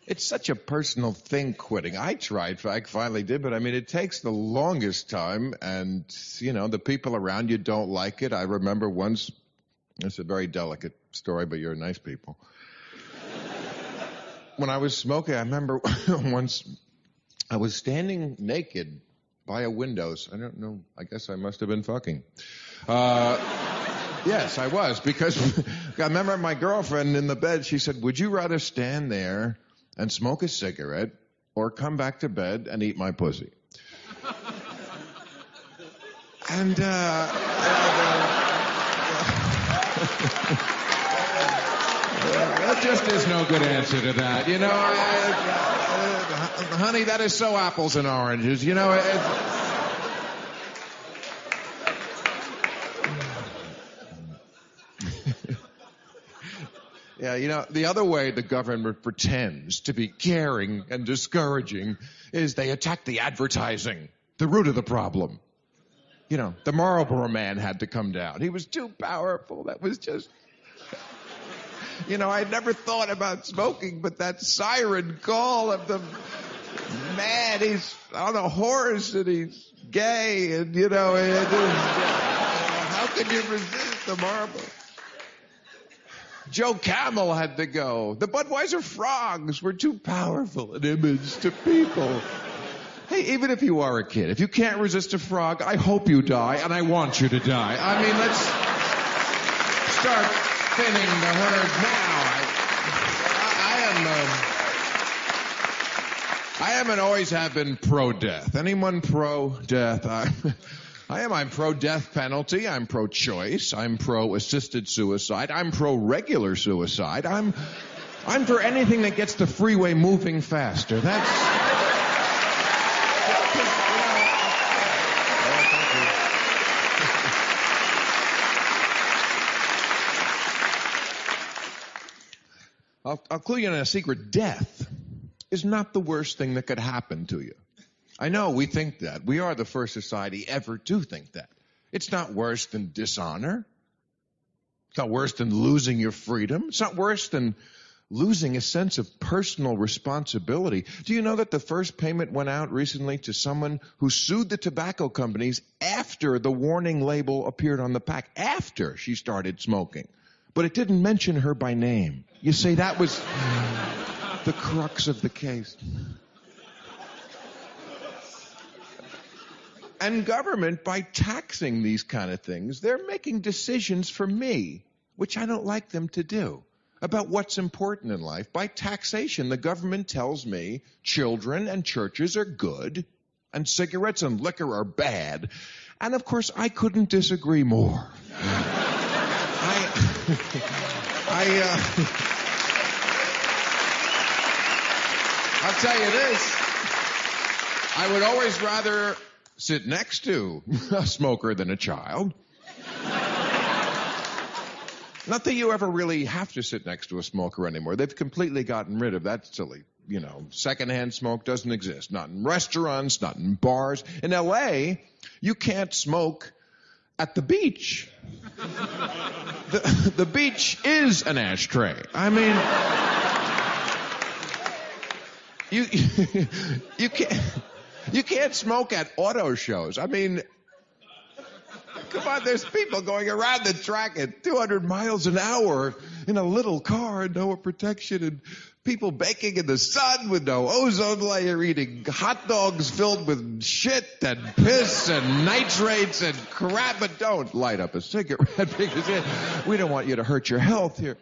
It's such a personal thing, quitting. I tried, I finally did, but I mean, it takes the longest time, and, you know, the people around you don't like it. I remember once, it's a very delicate story, but you're nice people. When I was smoking, I remember once I was standing naked by a window. I don't know, I guess I must have been fucking. Yes, I was, because I remember my girlfriend in the bed, she said, would you rather stand there and smoke a cigarette or come back to bed and eat my pussy? And, there just is no good answer to that. You know, honey, that is so apples and oranges. You know, yeah, you know, the other way the government pretends to be caring and discouraging is they attack the advertising, the root of the problem. You know, the Marlboro Man had to come down. He was too powerful. That was just... You know, I'd never thought about smoking, but that siren call of the man, he's on a horse and he's gay, and, you know, how could you resist the Marlboro? Joe Camel had to go. The Budweiser frogs were too powerful an image to people. Hey, even if you are a kid, if you can't resist a frog, I hope you die, and I want you to die. I mean, let's start thinning the herd now. I am and always have been pro-death. Anyone pro-death? I'm pro-death penalty. I'm pro-choice. I'm pro-assisted suicide. I'm pro-regular suicide. I'm for anything that gets the freeway moving faster. That's... I'll clue you in a secret. Death is not the worst thing that could happen to you. I know we think that. We are the first society ever to think that. It's not worse than dishonor. It's not worse than losing your freedom. It's not worse than losing a sense of personal responsibility. Do you know that the first payment went out recently to someone who sued the tobacco companies after the warning label appeared on the pack, after she started smoking? But it didn't mention her by name. You see, that was the crux of the case. And government, by taxing these kind of things, they're making decisions for me, which I don't like them to do, about what's important in life. By taxation, the government tells me children and churches are good, and cigarettes and liquor are bad. And, of course, I couldn't disagree more. I'll tell you this, I would always rather sit next to a smoker than a child. Not that you ever really have to sit next to a smoker anymore. They've completely gotten rid of that silly, you know, secondhand smoke doesn't exist. Not in restaurants, not in bars. In L.A., you can't smoke at the beach. The beach is an ashtray. I mean, you can't smoke at auto shows. I mean, come on, there's people going around the track at 200 miles an hour in a little car, no protection, and people baking in the sun with no ozone layer, eating hot dogs filled with shit and piss and nitrates and crap. But don't light up a cigarette because we don't want you to hurt your health here.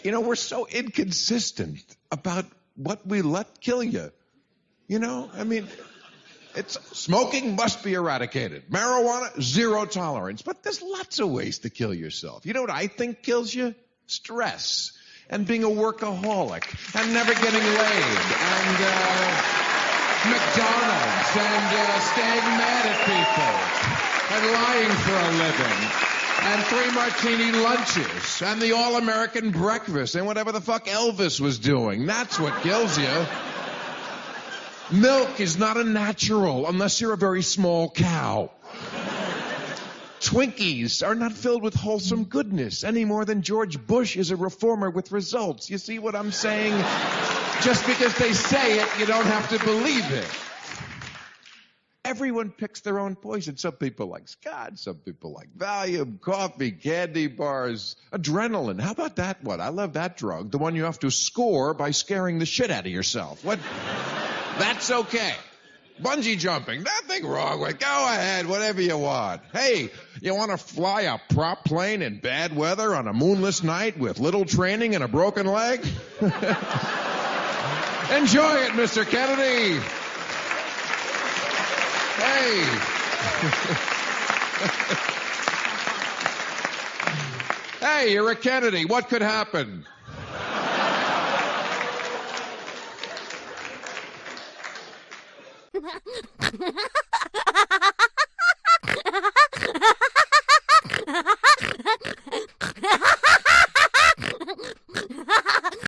You know, we're so inconsistent about what we let kill you. You know, I mean, smoking must be eradicated. Marijuana, zero tolerance. But there's lots of ways to kill yourself. You know what I think kills you? Stress. And being a workaholic. And never getting laid. And McDonald's. And staying mad at people. And lying for a living. And 3 martini lunches. And the all-American breakfast. And whatever the fuck Elvis was doing. That's what kills you. Milk is not a natural unless you're a very small cow. Twinkies are not filled with wholesome goodness any more than George Bush is a reformer with results. You see what I'm saying? Just because they say it, you don't have to believe it. Everyone picks their own poison. Some people like Scott, some people like Valium, coffee, candy bars, adrenaline. How about that one? I love that drug. The one you have to score by scaring the shit out of yourself. What? That's okay. Bungee jumping, nothing wrong with it. Go ahead, whatever you want. Hey, you want to fly a prop plane in bad weather on a moonless night with little training and a broken leg? Enjoy it, Mr. Kennedy. Hey. Hey, you're a Kennedy. What could happen?